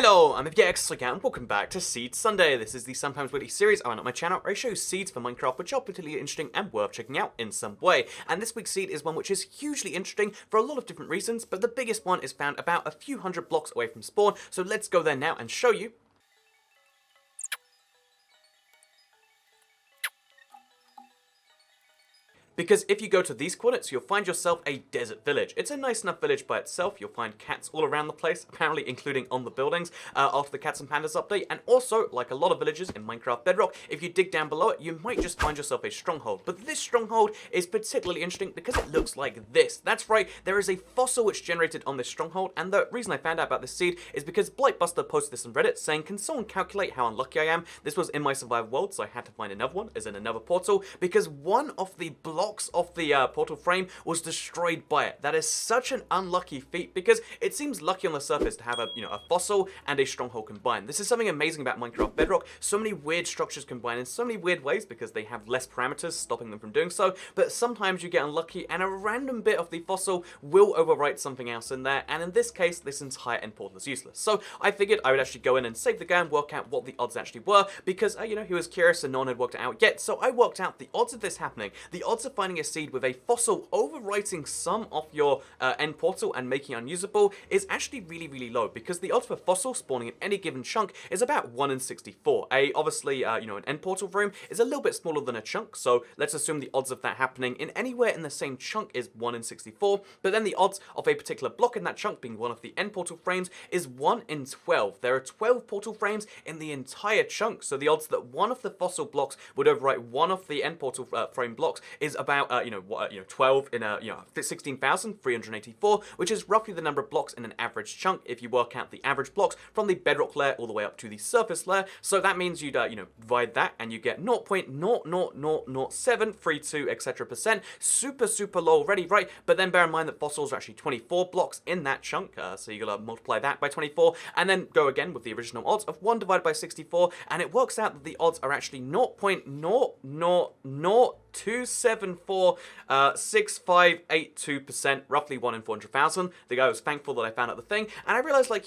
Hello, I'm Elgato again, and welcome back to Seeds Sunday. This is the Sometimes Weekly series I run on my channel where I show seeds for Minecraft which are particularly interesting and worth checking out in some way. And this week's seed is one which is hugely interesting for a lot of different reasons, but the biggest one is found about a few hundred blocks away from spawn, so let's go there now and show you. Because if you go to these coordinates, you'll find yourself a desert village. It's a nice enough village by itself. You'll find cats all around the place, apparently including on the buildings, after the Cats and Pandas update. And also, like a lot of villages in Minecraft Bedrock, if you dig down below it, you might just find yourself a stronghold. But this stronghold is particularly interesting because it looks like this. That's right, there is a fossil which generated on this stronghold, and the reason I found out about this seed is because Blightbuster posted this on Reddit saying, can someone calculate how unlucky I am? This was in my survival world, so I had to find another one, as in another portal, because one of the blocks of the portal frame was destroyed by it. That is such an unlucky feat because it seems lucky on the surface to have a fossil and a stronghold combined. This is something amazing about Minecraft Bedrock. So many weird structures combined in so many weird ways because they have less parameters stopping them from doing so, but sometimes you get unlucky and a random bit of the fossil will overwrite something else in there, and in this case this entire end portal is useless. So I figured I would actually go in and save the guy and work out what the odds actually were because he was curious and no one had worked it out yet. So I worked out the odds of this happening. The odds of finding a seed with a fossil overwriting some of your end portal and making it unusable is actually really, really low because the odds for fossil spawning in any given chunk is about 1 in 64. Obviously, an end portal room is a little bit smaller than a chunk, so let's assume the odds of that happening in anywhere in the same chunk is 1 in 64, but then the odds of a particular block in that chunk being one of the end portal frames is 1 in 12. There are 12 portal frames in the entire chunk, so the odds that one of the fossil blocks would overwrite one of the end portal frame blocks is about 12 in 16,384, which is roughly the number of blocks in an average chunk if you work out the average blocks from the bedrock layer all the way up to the surface layer. So that means you'd divide that and you get 0.0000732 etc%. Super low already, right? But then bear in mind that fossils are actually 24 blocks in that chunk, so you gotta multiply that by 24 and then go again with the original odds of 1 divided by 64, and it works out that the odds are actually 0.002746582%, roughly 1 in 400,000. The guy was thankful that I found out the thing, and I realized, why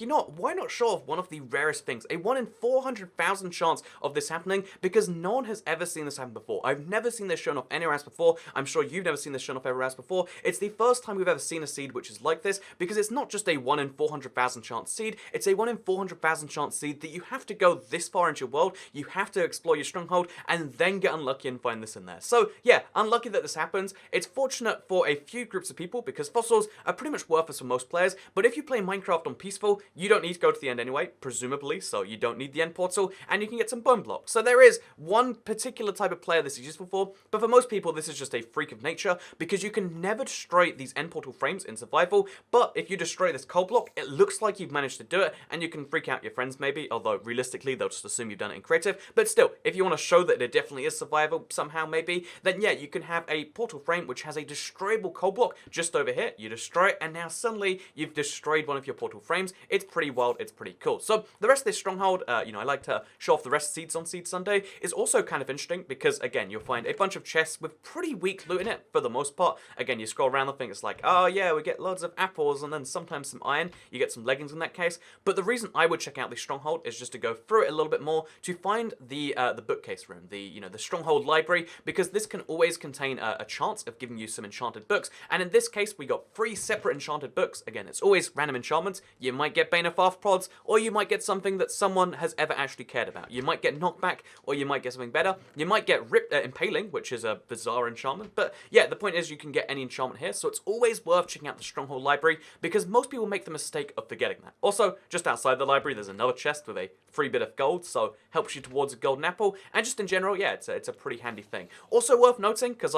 not show off one of the rarest things? A 1 in 400,000 chance of this happening, because no one has ever seen this happen before. I've never seen this shown off anywhere else before. I'm sure you've never seen this shown off anywhere else before. It's the first time we've ever seen a seed which is like this, because it's not just a 1 in 400,000 chance seed, it's a 1 in 400,000 chance seed that you have to go this far into your world, you have to explore your stronghold, and then get unlucky and find this in there. So yeah, unlucky that this happens. It's fortunate for a few groups of people because fossils are pretty much worthless for most players, but if you play Minecraft on peaceful, you don't need to go to the end anyway, presumably, so you don't need the end portal, and you can get some bone blocks. So there is one particular type of player this is useful for, but for most people this is just a freak of nature because you can never destroy these end portal frames in survival, but if you destroy this coal block, it looks like you've managed to do it, and you can freak out your friends maybe, although realistically they'll just assume you've done it in creative, but still, if you want to show that it definitely is survival somehow maybe, then yeah, you can have a portal frame which has a destroyable coal block just over here. You destroy it, and now suddenly you've destroyed one of your portal frames. It's pretty wild, it's pretty cool. So the rest of this stronghold, I like to show off the rest of seeds on Seed Sunday, is also kind of interesting because, again, you'll find a bunch of chests with pretty weak loot in it for the most part. Again, you scroll around the thing, it's like, oh yeah, we get loads of apples and then sometimes some iron. You get some leggings in that case. But the reason I would check out the stronghold is just to go through it a little bit more to find the bookcase room, the stronghold library, because this can always contain a chance of giving you some enchanted books, and in this case we got 3 separate enchanted books. Again, it's always random enchantments. You might get Bane of Arthropods, or you might get something that someone has ever actually cared about. You might get Knockback, or you might get something better. You might get Impaling, which is a bizarre enchantment, but yeah, the point is you can get any enchantment here, so it's always worth checking out the stronghold library because most people make the mistake of forgetting that. Also, just outside the library there's another chest with a free bit of gold, so helps you towards a golden apple, and just in general, yeah, it's a pretty handy thing. Also worth noting, because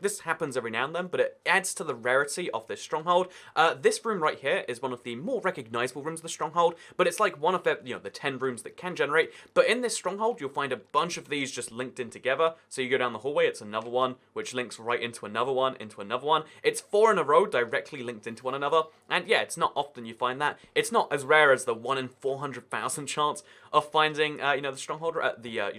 this happens every now and then, but it adds to the rarity of this stronghold. This room right here is one of the more recognizable rooms of the stronghold, but it's like one of the 10 rooms that can generate. But in this stronghold, you'll find a bunch of these just linked in together. So you go down the hallway, it's another one, which links right into another one, into another one. It's 4 in a row directly linked into one another. And yeah, it's not often you find that. It's not as rare as the 1 in 400,000 chance of finding, the stronghold,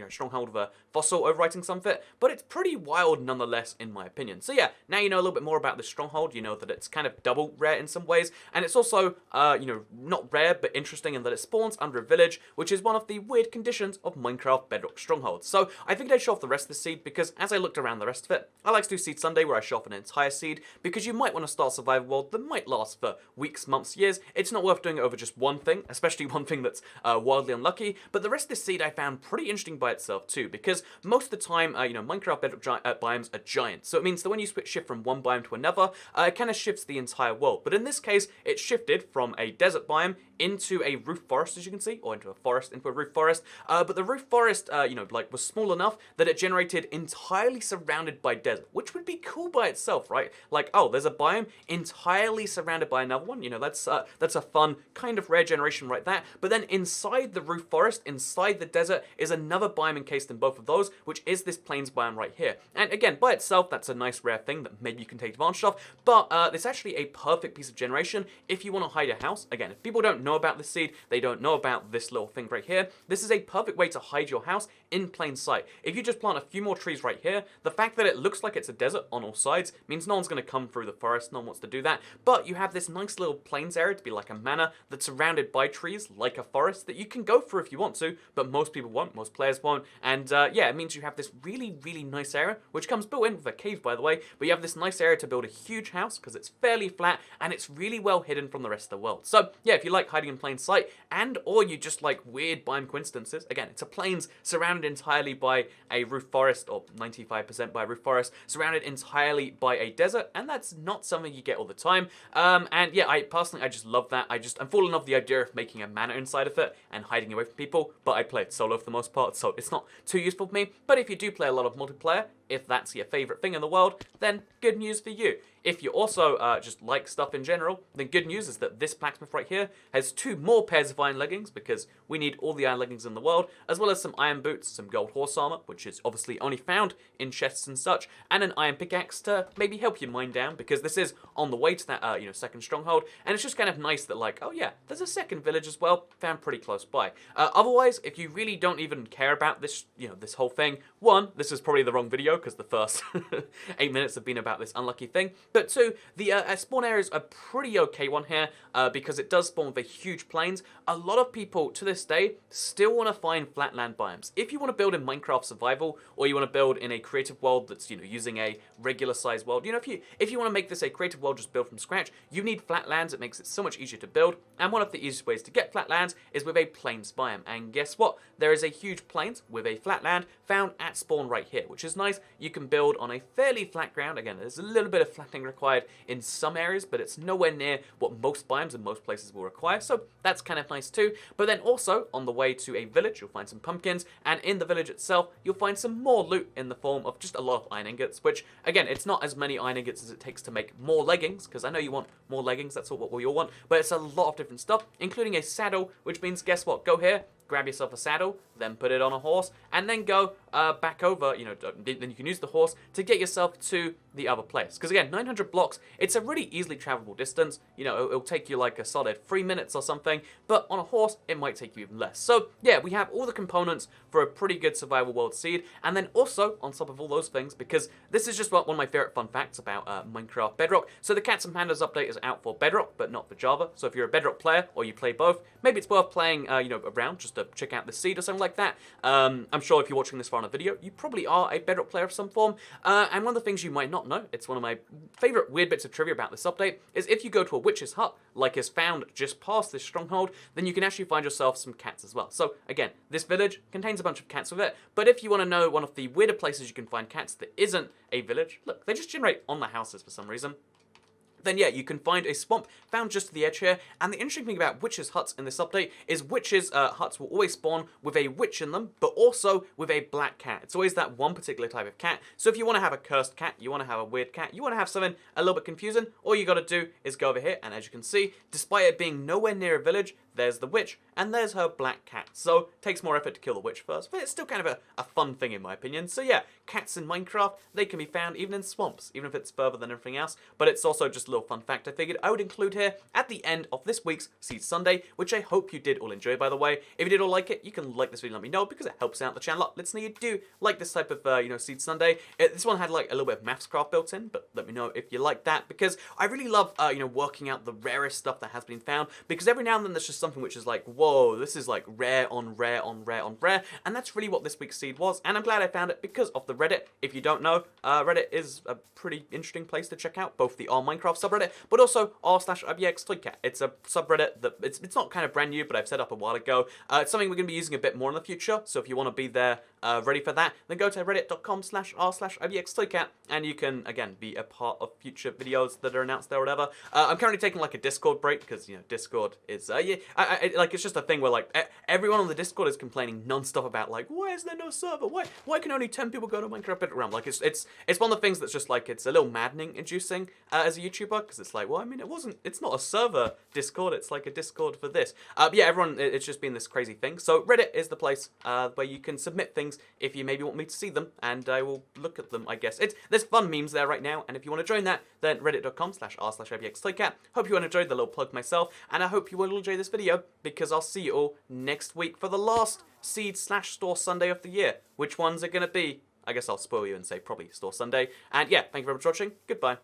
stronghold of a fossil overwriting some of it, but it's pretty pretty wild nonetheless, in my opinion. So yeah, now you know a little bit more about this stronghold. You know that it's kind of double rare in some ways, and it's also, you know, not rare, but interesting in that it spawns under a village, which is one of the weird conditions of Minecraft Bedrock strongholds. So I figured I'd show off the rest of the seed, because as I looked around the rest of it, I like to do Seed Sunday, where I show off an entire seed, because you might want to start a survival world that might last for weeks, months, years. It's not worth doing it over just one thing, especially one thing that's wildly unlucky, but the rest of this seed I found pretty interesting by itself too, because most of the time, you know, Minecraft Bedrock biomes are giant, so it means that when you shift from one biome to another, it kind of shifts the entire world. But in this case, it shifted from a desert biome into a roof forest, as you can see, or into a forest, into a roof forest, but the roof forest, you know, like, was small enough that it generated entirely surrounded by desert, which would be cool by itself, right? Like, oh, there's a biome entirely surrounded by another one, you know, that's a fun, kind of rare generation right there. But then inside the roof forest, inside the desert, is another biome encased in both of those, which is this plains biome right here. And again, by itself, that's a nice rare thing that maybe you can take advantage of, but it's actually a perfect piece of generation if you want to hide a house. Again, if people don't know about this seed, they don't know about this little thing right here, this is a perfect way to hide your house in plain sight. If you just plant a few more trees right here, the fact that it looks like it's a desert on all sides means no one's going to come through the forest, no one wants to do that, but you have this nice little plains area to be like a manor that's surrounded by trees like a forest that you can go through if you want to, but most people won't, most players won't, and yeah, it means you have this really, really nice area, which comes built in with a cave, by the way, but you have this nice area to build a huge house because it's fairly flat and it's really well hidden from the rest of the world. So yeah, if you like hiding in plain sight, and or you just like weird biome coincidences, again, it's a plains surrounded entirely by a roof forest, or 95% by a roof forest, surrounded entirely by a desert, and that's not something you get all the time. And yeah, I just love that. I'm falling off the idea of making a manor inside of it and hiding away from people, but I play it solo for the most part, so it's not too useful for me. But if you do play a lot of multiplayer, if that's your favorite thing in the world, then good news for you. If you also just like stuff in general, then good news is that this blacksmith right here has 2 more pairs of iron leggings, because we need all the iron leggings in the world, as well as some iron boots, some gold horse armor, which is obviously only found in chests and such, and an iron pickaxe to maybe help you mine down, because this is on the way to that, you know, second stronghold, and it's just kind of nice that, like, oh yeah, there's a second village as well, found pretty close by. Otherwise, if you really don't even care about this, you know, this whole thing, 1, this is probably the wrong video, because the first 8 minutes have been about this unlucky thing, but 2, the spawn area is a pretty okay one here, because it does spawn with a huge plains. A lot of people, to this day, still want to find flatland biomes. If you want to build in Minecraft survival, or you want to build in a creative world that's, you know, using a regular sized world, you know, if you want to make this a creative world just built from scratch, you need flatlands. It makes it so much easier to build, and one of the easiest ways to get flatlands is with a plains biome. And guess what? There is a huge plains with a flatland found at spawn right here, which is nice. You can build on a fairly flat ground. Again, there's a little bit of flattening required in some areas, but it's nowhere near what most biomes in most places will require, so that's kind of nice too. But then also, on the way to a village, you'll find some pumpkins, and in the village itself, you'll find some more loot in the form of just a lot of iron ingots, which, again, it's not as many iron ingots as it takes to make more leggings, because I know you want more leggings, that's what we all want, but it's a lot of different stuff, including a saddle, which means, guess what, go here, grab yourself a saddle, then put it on a horse, and then go back over, you know, then you can use the horse to get yourself to the other place. Because again, 900 blocks, it's a really easily travelable distance. You know, it'll take you like a solid 3 minutes or something, but on a horse, it might take you even less. So yeah, we have all the components for a pretty good survival world seed, and then also, on top of all those things, because this is just one of my favorite fun facts about Minecraft Bedrock, so the Cats and Pandas update is out for Bedrock, but not for Java. So if you're a Bedrock player, or you play both, maybe it's worth playing, you know, around just to check out the seed or something like that. I'm sure if you're watching this far on a video, you probably are a Bedrock player of some form. And one of the things you might not know, it's one of my favorite weird bits of trivia about this update, is if you go to a witch's hut, like is found just past this stronghold, then you can actually find yourself some cats as well. So again, this village contains a bunch of cats with it, but if you want to know one of the weirder places you can find cats that isn't a village, look, they just generate on the houses for some reason, then yeah, you can find a swamp found just to the edge here. And the interesting thing about witches' huts in this update is witches' huts will always spawn with a witch in them, but also with a black cat. It's always that one particular type of cat. So if you want to have a cursed cat, you want to have a weird cat, you want to have something a little bit confusing, all you got to do is go over here, and as you can see, despite it being nowhere near a village, there's the witch, and there's her black cat. So it takes more effort to kill the witch first, but it's still kind of a fun thing in my opinion. So yeah, cats in Minecraft, they can be found even in swamps, even if it's further than everything else, but it's also just a little fun fact I figured I would include here at the end of this week's Seed Sunday, which I hope you did all enjoy, by the way. If you did all like it, you can like this video and let me know, because it helps out the channel. Let's know you do like this type of, Seed Sunday. This one had like a little bit of maths craft built in, but let me know if you like that, because I really love, working out the rarest stuff that has been found, because every now and then there's just something which is like, whoa, this is like rare on rare on rare on rare, and that's really what this week's seed was, and I'm glad I found it because of the Reddit. If you don't know, Reddit is a pretty interesting place to check out, both the r/Minecraft subreddit, but also r/IBXToyCat. It's a subreddit that, it's not kind of brand new, but I've set up a while ago. It's something we're going to be using a bit more in the future, so if you want to be there, ready for that, then go to reddit.com/r/IBXToyCat, and you can, again, be a part of future videos that are announced there or whatever. I'm currently taking like a Discord break, because, Discord is, it's just a thing where, like, everyone on the Discord is complaining non-stop about, like, why is there no server? Why can only 10 people go to Minecraft Bedrock realm? Like, it's one of the things that's just, like, it's a little maddening inducing as a YouTuber, because it's like, well, I mean, it's not a server Discord, it's like a Discord for this. Yeah, everyone, it's just been this crazy thing. So Reddit is the place where you can submit things if you maybe want me to see them, and I will look at them, I guess. There's fun memes there right now, and if you want to join that, then reddit.com/r/IBXToyCat. Hope you enjoyed the little plug myself, and I hope you will enjoy this video, because I'll see you all next week for the last Seed/Store Sunday of the year. Which ones are going to be? I guess I'll spoil you and say probably Store Sunday. And yeah, thank you very much for watching. Goodbye.